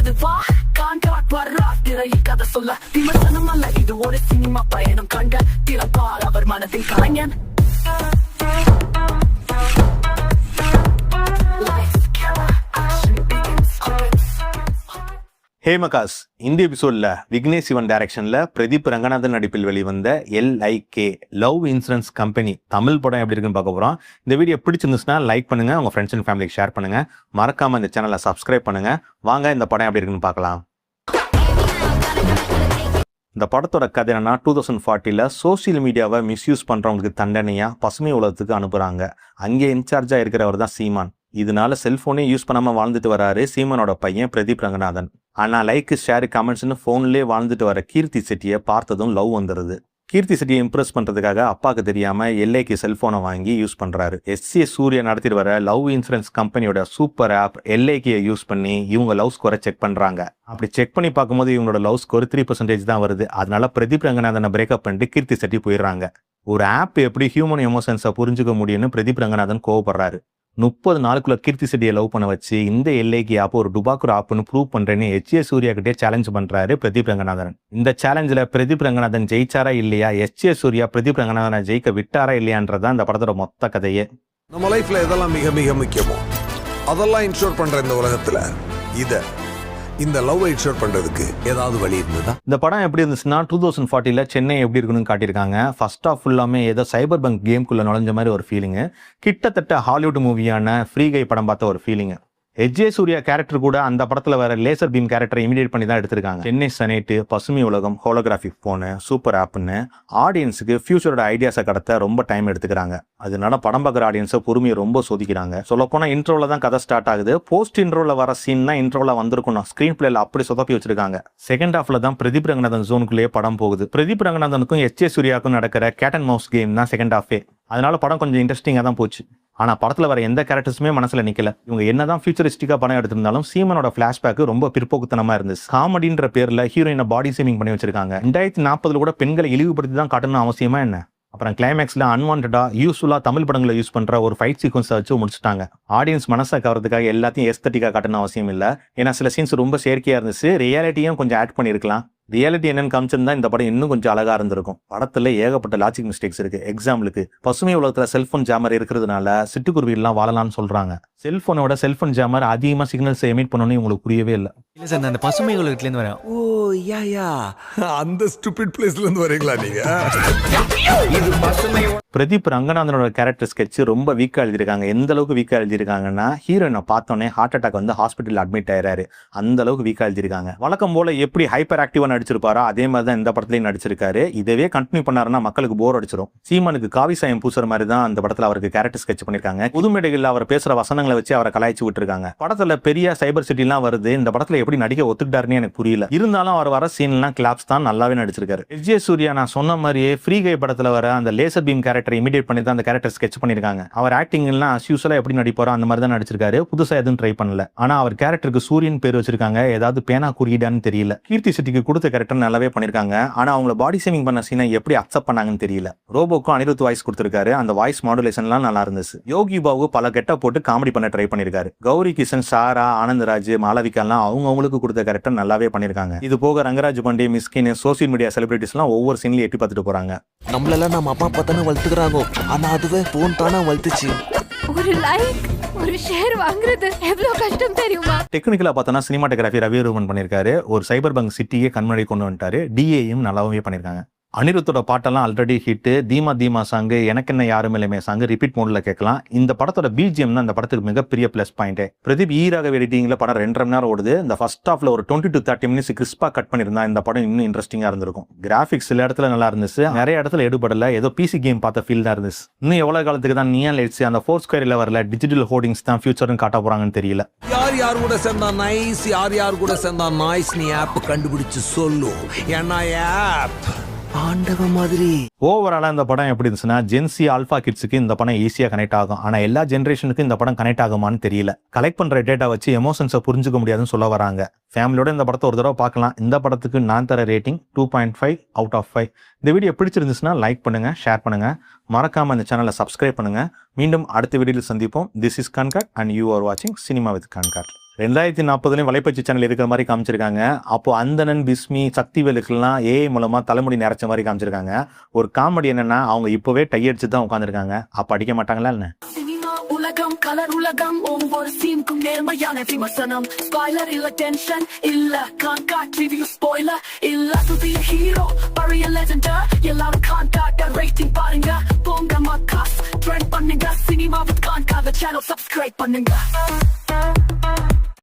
அது வா கான்ட்ராக்ட் வர்றா திரை கதை சொல்ல விமர்சனம் அல்ல இது ஒரு சினிமா பயணம் கண்ட திறப்பால் அவர் மனதில் கலைஞன் ஹேமகாஸ் இந்த எபிசோட்ல விக்னேஷ் சிவன் டைரக்ஷன்ல பிரதீப் ரங்கநாதன் நடிப்பில் வெளிவந்த LIK love insurance company Tamil படம் எப்படி இருக்குன்னு பார்க்க போறோம். இந்த வீடியோ பிடிச்சிருந்துச்சுன்னா லைக் பண்ணுங்க, உங்க ஃப்ரெண்ட்ஸ் அண்ட் ஃபேமிலிக்கு ஷேர் பண்ணுங்க, மறக்காம இந்த சேனலை சப்ஸ்கிரைப் பண்ணுங்க. வாங்க இந்த படம் எப்படி இருக்குன்னு பார்க்கலாம். இந்த படத்தோட கதை என்னன்னா 2040ல் சோசியல் மீடியாவை மிஸ்யூஸ் பண்றவங்களுக்கு தண்டனையா பசுமை உலகத்துக்கு அனுப்புறாங்க. அங்கே இன்சார்ஜா இருக்கிறவர் தான் சீமான். இதனால செல்போனே யூஸ் பண்ணாம வாழ்ந்துட்டு வராரு சீமானோட பையன் பிரதீப் ரங்கநாதன். ஆனா லைக் ஷேர் கமெண்ட்ஸ்னு போன்லயே வாழ்ந்துட்டு வர கீர்த்தி செட்டியை பார்த்ததும் லவ் வந்துருது. கீர்த்தி செட்டியை இம்ப்ரெஸ் பண்றதுக்காக அப்பாவுக்கு தெரியாம LIK செல்போனை வாங்கி யூஸ் பண்றாரு. SCS சூர்யா நடத்திட்டு வர லவ் இன்சூரன்ஸ் கம்பெனியோட சூப்பர் ஆப் LIK யூஸ் பண்ணி இவங்க லவ் ஸ்கோரை செக் பண்றாங்க. அப்படி செக் பண்ணி பார்க்கும்போது இவங்களோட லவ் ஸ்கோர் 3% தான் வருது. அதனால பிரதீப் ரங்கநாதனை பிரேக்கப் பண்ணிட்டு கீர்த்தி செட்டி போயிடுறாங்க. ஒரு ஆப் எப்படி ஹியூமன் எமோஷன்ஸை புரிஞ்சுக்க முடியும்னு பிரதீப் ரங்கநாதன் கோவப்படுறாரு. 30 நாளுக்குள்ள கீர்த்தி செட்டியை லவ் பண்ண வச்சு இந்த LIK ஆப் ஒரு டுபாக்கூர் ஆப்னு ப்ரூவ் பண்றேன்னு SCS சூர்யா கிட்டே சேலஞ்ச் பண்றாரு பிரதீப் ரங்கநாதன். இந்த சேலஞ்சில் பிரதீப் ரங்கநாதன் ஜெயிச்சாரா இல்லையா, SCS சூர்யா பிரதீப் ரங்கநாதனை ஜெயிக்க விட்டாரா இல்லையான்றதான் இந்த படத்தோட மொத்த கதையே. நம்ம லைஃப்ல எதெல்லாம் மிக மிக முக்கியமோ அதெல்லாம் இன்ஷூர் பண்ற இந்த உலகத்துல இந்த லவ் இன்ஷூர் பண்றதுக்கு ஏதாவது வழி இருந்ததா? இந்த படம் எப்படி இருந்துச்சுன்னா 2040ல சென்னை எப்படி இருக்குன்னு காட்டியிருக்காங்க. ஃபர்ஸ்ட் ஆஃப் ஃபுல்லாமே ஏதோ சைபர் பங்க் கேம்குள்ள நுழைஞ்ச மாதிரி ஒரு ஃபீலிங்கு. கிட்டத்தட்ட ஹாலிவுட் மூவியான ஃப்ரீ கை படம் பார்த்த ஒரு ஃபீலிங்கு. SJ சூர்யா கேரக்டர் கூட அந்த படத்துல வர லேசர் பீம் கேரக்டரை இமிடியேட் பண்ணி தான் எடுத்திருக்காங்க. சென்னை செனேட், பசுமை உலகம், ஹோலோகிராஃபிக் போனு, சூப்பர் ஆப்னு ஆடியன்ஸுக்கு ஃபியூச்சரோட ஐடியாஸை கடத்த ரொம்ப டைம் எடுத்துக்கிறாங்க. அதனால படம் பார்க்குற ஆடியன்ஸை பொறுமையை ரொம்ப சோதிக்கிறாங்க. சொல்லப்போனால் இன்ட்ரோவில் தான் கதை ஸ்டார்ட் ஆகுது. போஸ்ட் இன்ட்ரோவில் வர சீன் தான் இன்ட்ரோவில் வந்திருக்கணும். ஸ்க்ரீன் பிளேல அப்படி சொதப்பி வச்சிருக்காங்க. செகண்ட் ஹாஃப்ல தான் பிரதீப் ரங்கநாதன் ஜோனுக்குள்ளேயே படம் போகுது. பிரதீப் ரங்கநாதனுக்கும் SJ சூர்யாவுக்கும் நடக்கிற கேட் அண்ட் மவுஸ் கேம் தான் செகண்ட் ஹாஃபே. அதனால படம் கொஞ்சம் இன்ட்ரெஸ்டிங்காக தான் போச்சு. ஆனா படத்துல வர எந்த கேரக்டர்ஸுமே மனசுல நிக்கல. இவங்க என்னதான் ஃபியூச்சரிஸ்டிக்கா படம் எடுத்திருந்தாலும் சீமனோட பிளாஷ்பேக் ரொம்ப பிற்போக்குத்தனமா இருந்துச்சு. காமெடின்ற பேர்ல ஹீரோயினை பாடி ஷேமிங் பண்ணி வச்சிருக்காங்க. 2040 கூட பெண்களை இழிவுபடுத்தி தான் காட்டணும் அவசியமா என்ன? அப்புறம் கிளைமேக்ஸ்ல அன்வான்டா யூஸ்ஃபுல்லா தமிழ் படங்களை யூஸ் பண்ற ஒரு ஃபைட் சீக்வன்ஸ் வச்சு முடிச்சுட்டாங்க. ஆடியன்ஸ் மனசை கவர்றதுக்காக எல்லாத்தையும் எஸ்தட்டிக்கா காட்டணும் அவசியம் இல்ல. ஏன்னா சில சீன்ஸ் ரொம்ப செயற்கையா இருந்துச்சு. ரியாலிட்டியும் கொஞ்சம் ஆட் பண்ணிருக்கலாம். ரியாலிட்டி என்னன்னு காமிச்சிருந்தா இந்த படம் இன்னும் கொஞ்சம் அழகா இருந்திருக்கும். படத்துல ஏகப்பட்ட லாஜிக் மிஸ்டேக்ஸ் இருக்கு. எக்ஸாம்பிளுக்கு பசுமை உலகத்துல செல்போன் ஜாமர் இருக்கிறதுனால சிட்டுக்குருவிலாம் வாழலாம்னு சொல்றாங்க. செல்போனோட செல்போன் ஜாமர் அதிகமா சிக்னல்ஸ் எமிட் பண்ணணும்னு உங்களுக்கு புரியவே இல்லை. இல்ல சார், அந்த பசுமை உலகத்துல இருந்து வரேன். ஓ யா அந்த ஸ்டூபிட் பிளேஸ்ல இருந்து வரீங்களா நீங்க? பிரதீப் ரங்கநாதனோட கேரக்டர் ஸ்கெட்ச் ரொம்ப வீக்கா எழுதியிருக்காங்க. எந்த அளவுக்கு வீக்கா எழுதியிருக்காங்கன்னா ஹீரோயினை பார்த்தோன்னே ஹார்ட் அட்டாக் வந்து ஹாஸ்பிட்டல் அட்மிட் ஆயிராரு. அந்த அளவுக்கு வீக்கா எழுதியிருக்காங்க. வழக்கம் போல எப்படி ஹைப்பர் ஆக்டிவா நடிச்சிருப்பாரோ அதே மாதிரி தான் இந்த படத்துலயும் நடிச்சிருக்காரு. இதவே கண்டினியூ பண்ணாருன்னா மக்களுக்கு போர் அடிச்சிடும். சீமானுக்கு காவி சாயம் பூசுற மாதிரி தான் அந்த படத்துல அவருக்கு கேரக்டர் ஸ்கெட்ச் பண்ணிருக்காங்க. புதுமேடைகள் அவர் பேசுற வசனங்களை வச்சு அவரை கலாய்ச்சி விட்டுருக்காங்க. படத்துல பெரிய சைபர் சிட்டி எல்லாம் வருது. இந்த படத்துல எப்படி நடிக்க ஒத்துக்கிட்டாருன்னு எனக்கு புரியல. இருந்தாலும் அவர் வர சீன் எல்லாம் கிளாப்ஸ் தான் நல்லாவே நடிச்சிருக்காரு. SJ சூர்யா நான் சொன்ன மாதிரியே ஃப்ரீ கை படத்துல வர அந்த லேசர் பீம் கேரக்டர் இமிடியேட் பண்ணி தான் அந்த கேரக்டர் ஸ்கெட்ச் பண்ணிருக்காங்க. அவர் ஆக்டிங் எல்லாம் யூசுவலா எப்படி நடிப்பாரோ அந்த மாதிரி தான் நடிச்சிருக்காரு. புதுசா எதுவும் ட்ரை பண்ணல. ஆனா அவர் கேரக்டருக்கு சூரியன் பேர் வச்சிருக்காங்க. ஏதாவது பேனா குறியீடான்னு தெரியல. கீர்த்தி செட்டிக்கு கொடுத்த கேரக்டர் நல்லாவே பண்ணிருக்காங்க. ஆனா அவங்கள பாடி ஷேமிங் பண்ண சீனை எப்படி அக்செப்ட் பண்ணாங்கன்னு தெரியல. ரோபோக்கும் அனிருத் வாய்ஸ் கொடுத்திருக்காரு. அந்த வாய்ஸ் மாடுலேஷன்லாம் நல்லா இருந்துச்சு. யோகி பாபு பல கெட்ட போட்டு காமெடி பண்ண ட்ரை பண்ணிருக்காரு. கௌரி கிஷன், சாரா, ஆனந்தராஜ், மாளவிகாலாம் அவங்களுக்கு கொடுத்த கேரக்டர் நல்லாவே பண்ணிருக்காங்க. இது போக ரங்கராஜ் பாண்டே, மிஸ்கின், சோசியல் மீடியா செலிபிரிட்டிஸ் எல்லாம் ஒவ்வொரு சீன்லயும் எட்டி பார்த்துட்டு போறாங்க. நம்மளெல்லாம் நம்ம அப்பா அப்பா தானே வளர்த்துக்கிறாங்க. ஆனா அதுவே போன் தானே வளர்த்துச்சு. ஒரு லைக் ஒரு ஷேர் வாங்குறது எவ்வளவு கஷ்டம் தெரியுமா? டெக்னிக்கலா பார்த்தோன்னா சினிமாட்டோகிராஃபி ரவி ரூபன் பண்ணிருக்காரு. ஒரு சைபர் பங்க் சிட்டியே கண்மணி கொண்டு வந்துட்டாரு. DAயும் நல்லாவே பண்ணிருக்காங்க. அனிருத்தோட பாட்டெல்லாம் ஆல்ரெடி ஹிட். தீமா தீமா சாங்கு, எனக்கு என்ன யாரும் இல்லையுமே சாங்கு ரிப்பீட் மோட்ல கேட்கலாம். இந்த படத்தோட BGM தான் இந்த படத்துக்கு மிகப்பெரிய பிளஸ் பாயிண்ட். பிரதீப் ஈராகவே எடிட்டிங்ல படம் 2.5 மணி நேரம் ஓடுது. இந்த ஃபர்ஸ்ட் ஹாஃப்ல ஒரு 20 to 30 மினிட்ஸ் கிறிஸ்பா கட் பண்ணிருந்தா இந்த படம் இன்னும் இன்ட்ரெஸ்டிங்கா இருந்திருக்கும். கிராபிக்ஸ் சில இடத்துல நல்லா இருந்துச்சு, நிறைய இடத்துல எடுபடல. ஏதோ PC கேம் பார்த்த ஃபீல் தான் இருந்துச்சு. இன்னும் எவ்வளவு காலத்துக்கு தான் நியான் லைட்ஸ் அந்த 4 ஸ்கொயர்ல வரல டிஜிட்டல் ஹோர்டிங்ஸ் தான் ஃபியூச்சர்னு காட்ட போறாங்கன்னு தெரியல. யார் கூட சேர்ந்தா நைஸ், யார் கூட சேர்ந்தா நாய்ஸ் நீ ஆப் கண்டுபிடிச்சு சொல்லு. ஏன்னா ஆப் ஆண்டவ மாதிரி. ஓவராலா இந்த படம் எப்படி இருந்துச்சுன்னா ஜென்சி ஆல்பா கிட்ஸுக்கு இந்த படம் ஈஸியா கனெக்ட் ஆகும். ஆனா எல்லா ஜென்ரேஷனுக்கும் இந்த படம் கனெக்ட் ஆகுமான்னு தெரியல. கலெக்ட் பண்ற டேட்டா வச்சு எமோஷன்ஸை புரிஞ்சுக்க முடியாதுன்னு சொல்ல வராங்க. ஃபேமிலியோட இந்த படத்தை ஒரு தடவை பார்க்கலாம். இந்த படத்துக்கு நான் தர ரேட்டிங் 2.5 out of 5. இந்த வீடியோ பிடிச்சிருந்துச்சுன்னா லைக் பண்ணுங்க, ஷேர் பண்ணுங்க, மறக்காம இந்த சேனலை சப்ஸ்கிரைப் பண்ணுங்க. மீண்டும் அடுத்த வீடியோவில் சந்திப்போம். திஸ் இஸ் கான்காட் அண்ட் யூ ஆர் வாட்சிங் சினிமா வித் கான்காட். 2040 வலைப்பயிற்சி சேனல் இருக்கிற மாதிரி காமிச்சிருக்காங்க. அப்போ அந்தணன், பிஸ்மி, சக்திவேலுக்கெல்லாம் ஏஐ மூலமா தலைமுடி நிறைச்ச மாதிரி காமிச்சிருக்காங்க. ஒரு காமெடி என்னன்னா அவங்க இப்பவே டை அடிச்சு தான் உட்காந்துருக்காங்க. அப்ப அடிக்க மாட்டாங்களா என்ன? சினிமா உலகம் கலர் உலகம் ஒவ்வொரு சீனுக்கும் நேர்மையான விமர்சனம் ஸ்பாய்லர் இல்ல டென்ஷன் இல்ல கான்காட் ரிவ்யூ ஸ்பாய்லர் இல்ல புதிய ஹீரோ பழைய லெஜெண்டர் எல்லாரும் கான்காட் ரேட்டிங் பாருங்க போங்க மக்காஸ் ட்ரெண்ட் பண்ணுங்க சினிமாவுக்கு கான்காட் சேனல் சப்ஸ்கிரைப் பண்ணுங்க